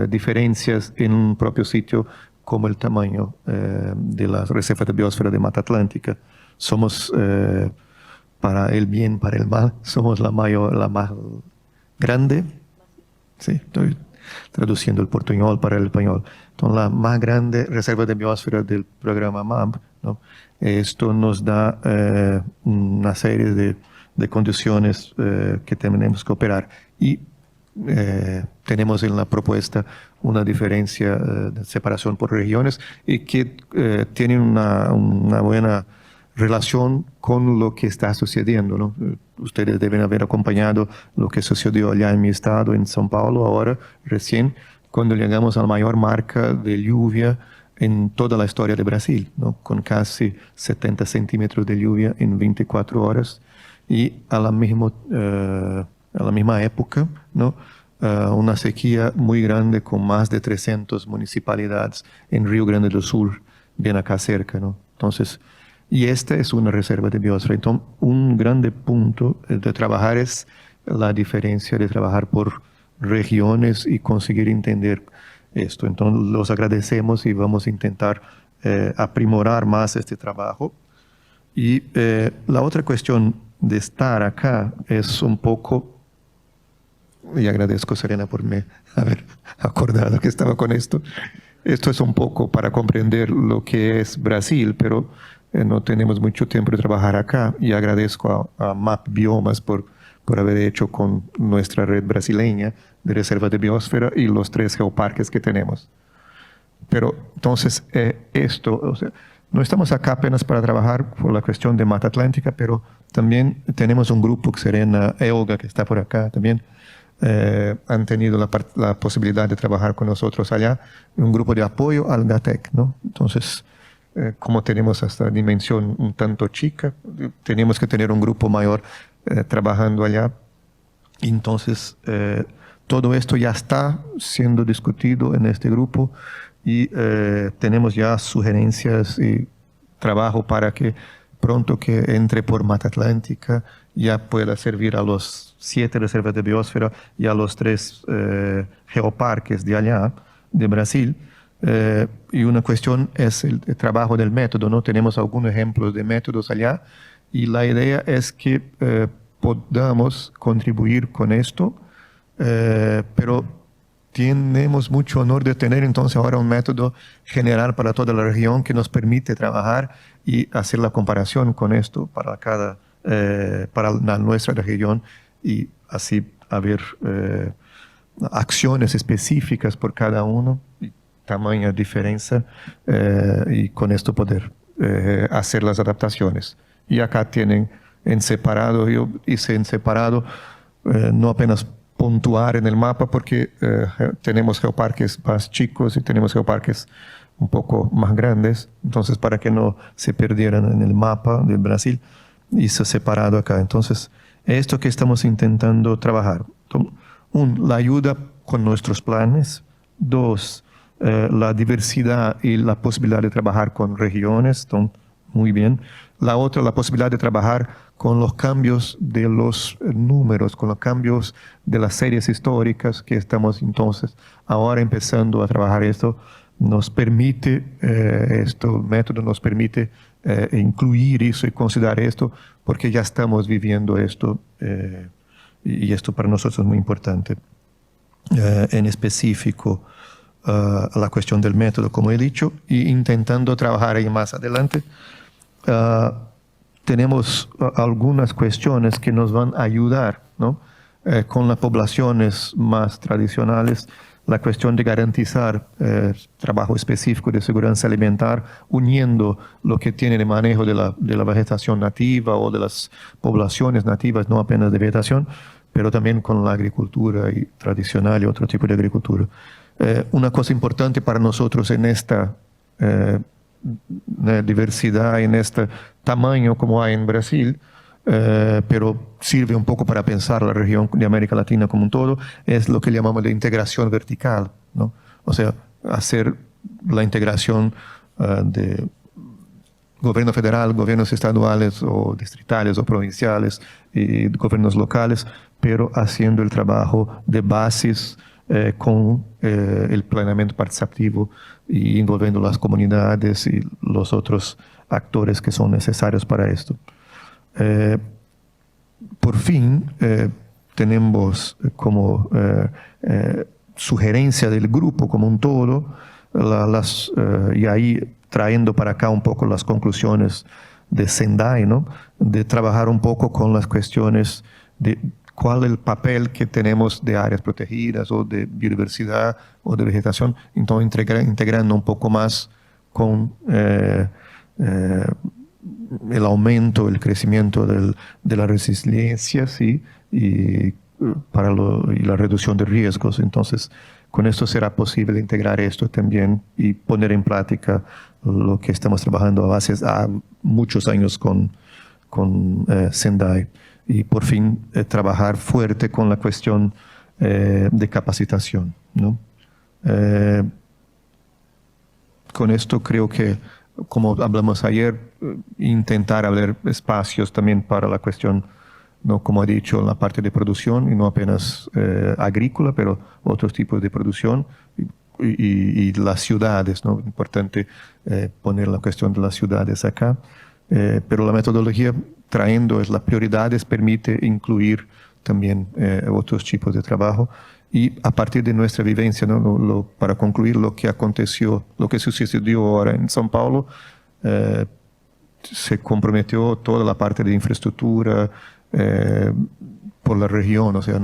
diferencias en un propio sitio, como el tamaño de la Reserva de Biosfera de Mata Atlántica. Somos, para el bien, para el mal, somos la más grande. Sí, estoy traduciendo el portuñol para el español. Entonces, la más grande reserva de biosfera del programa MAB, ¿no? Esto nos da una serie de condiciones que tenemos que operar. Y tenemos en la propuesta una diferencia de separación por regiones, y que tiene una buena relación con lo que está sucediendo, ¿no? Ustedes deben haber acompañado lo que sucedió allá en mi estado, en São Paulo, ahora, recién, cuando llegamos a la mayor marca de lluvia en toda la historia de Brasil, ¿no? Con casi 70 centímetros de lluvia en 24 horas, y a la misma época, ¿no? una sequía muy grande con más de 300 municipalidades en Río Grande do Sul, bien acá cerca, ¿no? Entonces, y esta es una reserva de biosfera. Entonces, un grande punto de trabajar es la diferencia de trabajar por regiones y conseguir entender esto. Entonces, los agradecemos y vamos a intentar aprimorar más este trabajo. Y la otra cuestión de estar acá es un poco, y agradezco Serena por me haber acordado que estaba con esto. Esto es un poco para comprender lo que es Brasil, pero no tenemos mucho tiempo de trabajar acá, y agradezco a MAP Biomas por haber hecho con nuestra red brasileña de reserva de biosfera y los 3 geoparques que tenemos. Pero entonces esto, o sea, no estamos acá apenas para trabajar por la cuestión de Mata Atlántica, pero también tenemos un grupo, Serena, Elga, que está por acá también, han tenido la posibilidad de trabajar con nosotros allá, un grupo de apoyo al GATEC, ¿no? Entonces, como tenemos esta dimensión un tanto chica, tenemos que tener un grupo mayor trabajando allá. Entonces, todo esto ya está siendo discutido en este grupo y tenemos ya sugerencias y trabajo para que pronto que entre por Mata Atlántica ya pueda servir a los 7 reservas de biosfera y a los 3 geoparques de allá, de Brasil. Y una cuestión es el trabajo del método, ¿no? Tenemos algunos ejemplos de métodos allá y la idea es que podamos contribuir con esto, pero tenemos mucho honor de tener entonces ahora un método general para toda la región que nos permite trabajar y hacer la comparación con esto para nuestra región y así haber acciones específicas por cada uno, tamaña diferencia, y con esto poder hacer las adaptaciones. Y acá tienen en separado, yo hice en separado, no apenas puntuar en el mapa porque tenemos geoparques más chicos y tenemos geoparques un poco más grandes, entonces para que no se perdieran en el mapa de Brasil, hice separado acá. Entonces, esto que estamos intentando trabajar. La ayuda con nuestros planes. 2, la diversidad y la posibilidad de trabajar con regiones. Entonces, muy bien. La otra, la posibilidad de trabajar con los cambios de los números, con los cambios de las series históricas que estamos entonces ahora empezando a trabajar esto. Nos permite, método nos permite incluir eso y considerar esto porque ya estamos viviendo esto y esto para nosotros es muy importante. En específico, la cuestión del método, como he dicho, y intentando trabajar ahí más adelante. Tenemos algunas cuestiones que nos van a ayudar, ¿no? Con las poblaciones más tradicionales, la cuestión de garantizar trabajo específico de seguridad alimentar, uniendo lo que tiene de manejo de la vegetación nativa o de las poblaciones nativas, no apenas de vegetación, pero también con la agricultura y tradicional y otro tipo de agricultura. Una cosa importante para nosotros en esta diversidad, en este tamaño como hay en Brasil, pero sirve un poco para pensar la región de América Latina como un todo, es lo que llamamos de integración vertical, ¿no? O sea, hacer la integración de gobierno federal, gobiernos estaduales o distritales o provinciales y gobiernos locales, pero haciendo el trabajo de bases con el planeamiento participativo y envolviendo las comunidades y los otros actores que son necesarios para esto. Por fin, tenemos como sugerencia del grupo como un todo, y ahí trayendo para acá un poco las conclusiones de Sendai, ¿no? De trabajar un poco con las cuestiones de cuál es el papel que tenemos de áreas protegidas o de biodiversidad o de vegetación, entonces integrando un poco más con el aumento, el crecimiento de la resiliencia, ¿sí? y la reducción de riesgos. Entonces, con esto será posible integrar esto también y poner en práctica lo que estamos trabajando hace muchos años con Sendai. Y por fin trabajar fuerte con la cuestión de capacitación, ¿no? Con esto creo que, como hablamos ayer, intentar abrir espacios también para la cuestión, ¿no? Como he dicho, en la parte de producción, y no apenas agrícola, pero otros tipos de producción, y las ciudades, ¿no? Importante poner la cuestión de las ciudades acá, pero la metodología, trayendo las prioridades, permite incluir también otros tipos de trabajo. Y a partir de nuestra vivencia, ¿no? Para concluir, lo que aconteció, lo que sucedió ahora en São Paulo, se comprometió toda la parte de infraestructura por la región, o sea,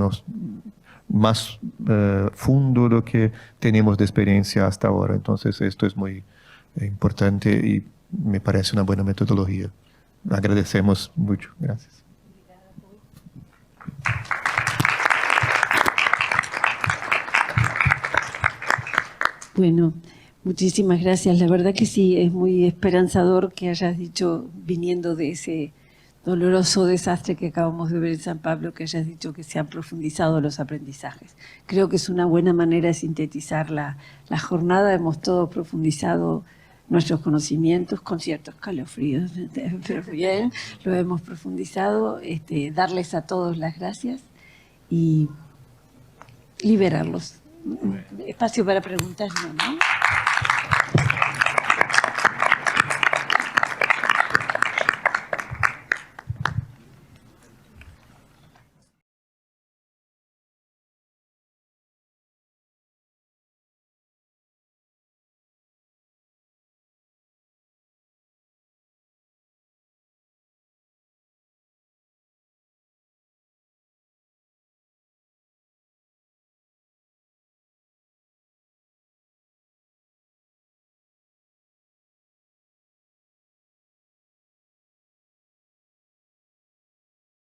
más fundo de lo que tenemos de experiencia hasta ahora. Entonces esto es muy importante y me parece una buena metodología. Agradecemos mucho. Gracias. Bueno, muchísimas gracias. La verdad que sí, es muy esperanzador que hayas dicho, viniendo de ese doloroso desastre que acabamos de ver en San Pablo, que hayas dicho que se han profundizado los aprendizajes. Creo que es una buena manera de sintetizar la jornada. Hemos todos profundizado nuestros conocimientos con ciertos escalofríos, pero bien, lo hemos profundizado. Darles a todos las gracias y liberarlos. Espacio para preguntas, ¿no?